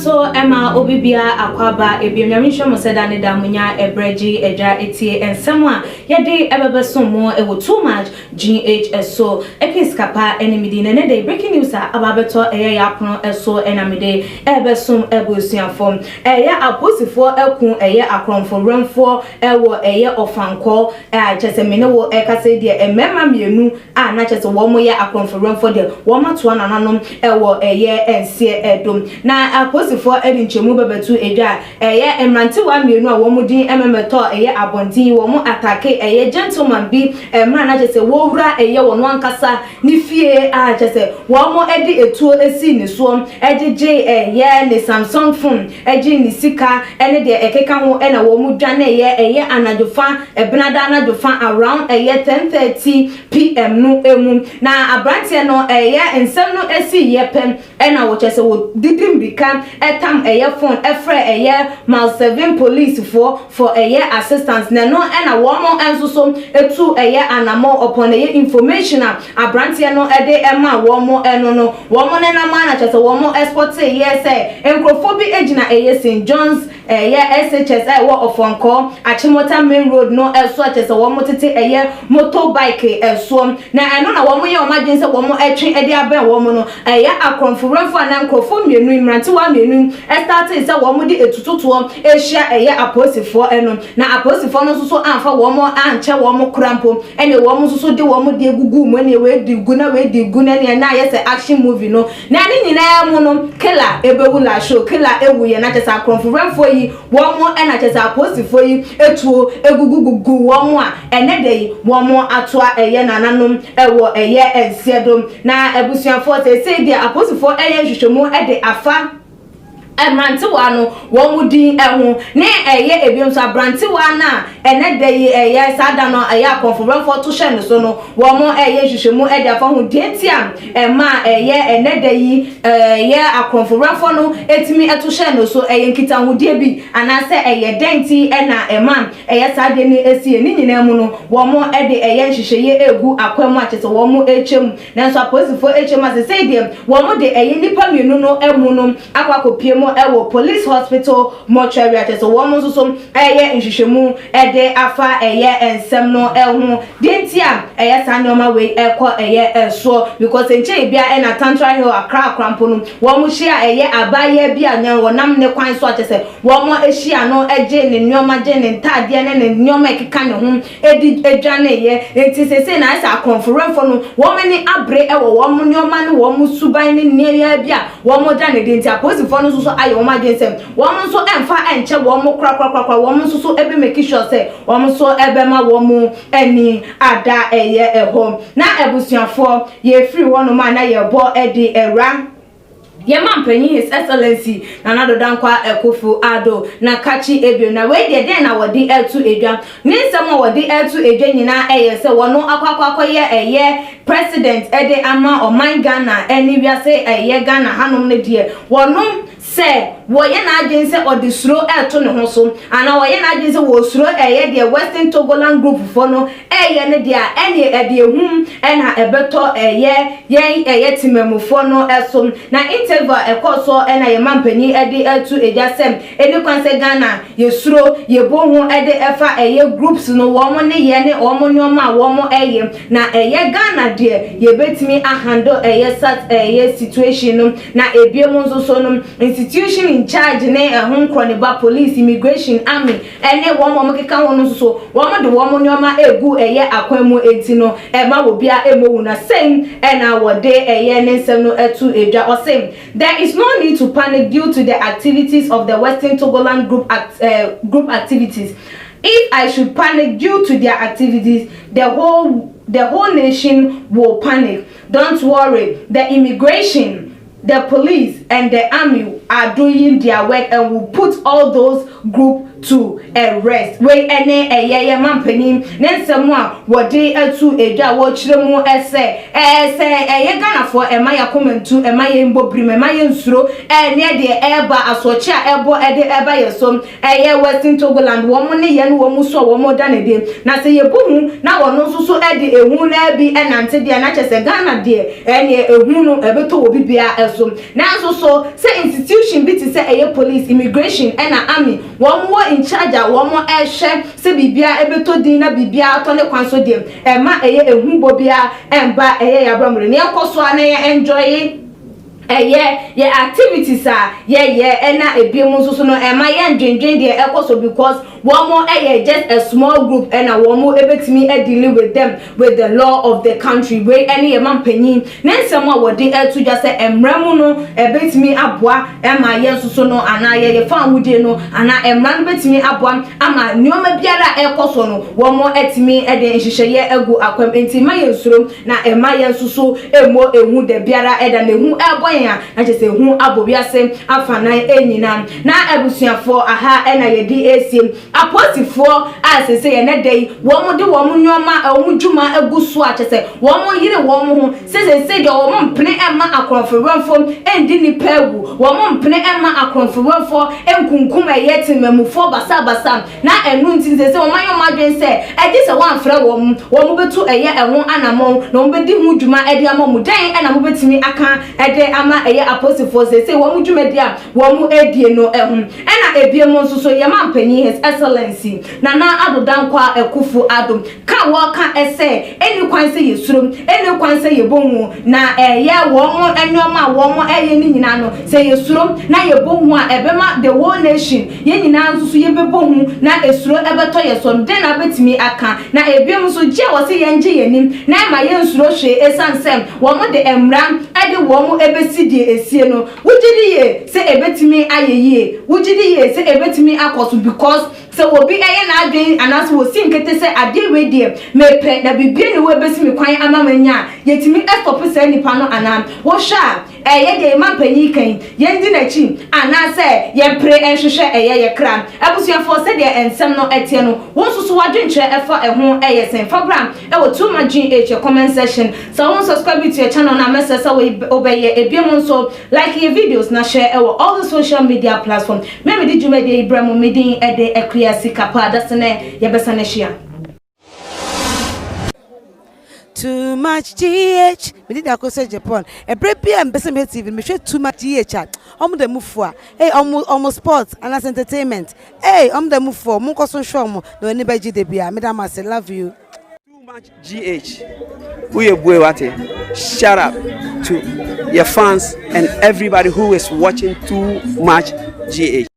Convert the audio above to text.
so Emma Obibia Akwaba Ebinyamisha Moseda ne damunya ebreji eja etie ensemwa yede ebebesomo ewo too much GHSO ekiskapa enimidi ne dey breaking news ababeto ya apono eso enamide ebesom ebusuafom aposifo ekun akronfo remfo ewo ofanko chesemene wo ekase de emema mienu na chese wo mo ye akronfo remfo de wo mato nananom ewo ensie edom na aposifo edinchemu bebetu edwa emrante wa mienu a wo mudin ememeto abontin wo mo atake gentleman bi emra na chese wo wura wono ankasa ni fie chese wo mo edi etuo esi ni so ejeje ne Samsung phone eje ni sika ene de ekeka ho na wo mu dwane anajofa ebenada anajofa around 10:30 PM no emu na abrantie no ensem no esi yepem na wo chese wo didim bika etam phone efre mal 7 police for assistance na no na wo mo ensoso etu anamo upon information abrantie no ede ema wo mo no wo mo ne na ma na chese wo mo export encrophobi ejina St. John's SHS wo ofonko Achimota main road no eso chese wo mo tete motorbike eso na eno na wo mo ye emergency wo mo etwe ede aben wo mo no akonfurefo na nkrofo mienu imranti wa mienu start se wo mo di etututo ehia aposifo eno na aposifo no so anfa wo mo anche wo mo krampo ene wo mo so de wo mo de gugu mo ne we di guna ne na yese action movie no na ni nyina mu no killer ebewula show killer ewuye na chese akonfurefo yi wo mo na chese aposifo yi etuo egugugugu wo mo a ene de wo mo atoa nananom ewo ensiedom na ebusuafo se de aposifo hwehwemu de afa emrante wa no wo mudin ehu ne ebiom so abrante wa na ene de sada no akonfo to hye no so no wo mo hwehwemu de afa ho dientia ema ene de akonfo no etimi eto hye no so nkita hodie bi anase denti na ema sade ni esi ni nyina mu no wo mo de hwehweye egu akwamu achese wo mo echem na so aposifo echem asese de wo mo de nipa mienu no emu no akwakopie ewo police hospital mortuary atese wo mo so nhwehwemu de afa ensem no ehu dentia sanoma we ekọ eso because enche bia na Tantra Hill Accra krampo no wo mo hia abaya bia nya wonam ne kwan so atese wo mo ehia no eje ne nyoma je ne ntade ne nyoma ekeka ne ho edi edwane enti sese na asa conference no wo meni abre ewo wo mo nyoma ne wo mo suban ne ne bia wo mo da ne dentia posifo no so ayo ma gensem wo mo so emfa enche wo mo kra wo mo so ebe make sure say wo mo so ebe ma wo mo eni ada eho na ebusuafo ye free wono ma na ye bo edi era Yemampenyi His Excellency Nana Dankwa Ekufu Ado na kachi ebio na we de den na wodi etu edwa ninsem wodi etu edwa nyina se wono akwakwa ye president ede ama oman Ghana eni wiase Ghana hanom ne de wonom se woye na agense odisuro eto ne ho so ana woye na agense wo suro de Western Togoland group for no ne de eni ede ehum na ebeto ye timemufo no esom na interview ekoso na ye mampanyi ede etu ejasem eni kwanse Ghana ye suro ye bohu ede efa groups no wo mo ne ye ne wo mo nyoma wo mo na Ghana de ye betimi handle sat situation no na ebiemu nso so no institution in charge ne ehun kroniba police immigration army ene wo mo keka ho no so wo mo de wo mo nyoma egu akwamu enti no ma wo bia emowu na same na wo de ne nsem no etu edwa o same. There is no need to panic due to the activities of the Western Togoland group activities. If I should panic due to their activities, the whole nation will panic. Don't worry. The immigration, the police and the army are doing their work and will put all those groups to rest. We ene mampani nensemu a wode atu edwa wo kiremu Ghana for emaya komentu emaya mbobrim emaya nsuro ne de eba asoche a ebo ede eba yesom Western Togoland wo mo ne ye no wo mu so wo mo da ne de na se ye bohu na wo no so ede ehu na bi enante de na chese Ghana de ene ehu no ebeto obi bia esom na so se institution institution bi ti say police immigration na army wo mo in charge a wo mo ehwe se bibia ebeto din na bibia to ne kwan so dem ma ehumbo bia emba yabramre ne ekoso na enjoy ye activities na ebiemu so no ma ye ndwendwen de ekoso because one more just a small group and a woman ebetimi dealing with them with the law of the country where any man penyin nensema wode to just say emramu no ebetimi aboa ma ye so no ana ye fan wude no ana emran betimi aboa ama nyoma biara ekoso no one more etimi de nhihye egu akwam enti ma ye nsuro na ema ye nsuso emo ehu de biara eda na ehu eboyen na je se hu abobiase afanan enyina na ebusuafo aha na ye di esiem aposifo asese ye ne dai wo mo de wo mo nyoma wo djuma aguso a chese wo mo yire wo mo ho sese de wo mo mpene ema akonferenfo endi ni pagu wo mo mpene ema akonferenfo enkunkum ayeti memufo basa na enu ntin sese wo mayo madwen se eji se wan frɛ wo mo betu eye ɛho anamon na wo bedi hu djuma ede ama mu dan na mo betimi aka ede ama eye aposifo sese wo mo djuma dia wo mo edie no ɛho na ebiemo nso so ye mampanyi his excellency Nana Adodankwa Ekufu Adom ka wo ka ese eni kwan se yesurom eni kwan se yebonwu na ye wo mo enoma wo mo eye ni nyina no se yesurom na yebonwu a ebema the whole nation ye nyina nso so yebebonwu na esuro ebeto yesom den na betimi aka na ebiem so je wo se ye nje yenim na ma ye nsuro hwe esansem wo mo de emra ade wo mo ebesidie esie no wugidi ye se ebetimi ayeye wugidi ye se ebetimi akoso because so obi na adwen anaso wo sinkete se ade we de mepe na bibie ne wo besi me kwan amamanya yetimi stop se nipa no anam wo hwa ye de mampanyi kan ye ndi na chi anase ye pre enhwehwe ye kra abusuafo se de ensem no etie no wo susu wadwenche efa eho ye sen fagram wo too much GH comment section so won subscribe to your channel na message so we obey ebiem so like your videos na share all the social media platforms me di jume de Ibrahim medin de ekriasi kapa dasene yebesane hia. Too much GH. We did akose Japan. E brepi am bese me TV. Me too much GH. Omo de move for. Hey, almost sports and as entertainment. Hey, the move for. Mo koso show mo. No anybody de bia. Me da ma say love you. Too much GH. We boy wate. Shout out to your fans and everybody who is watching Too Much GH.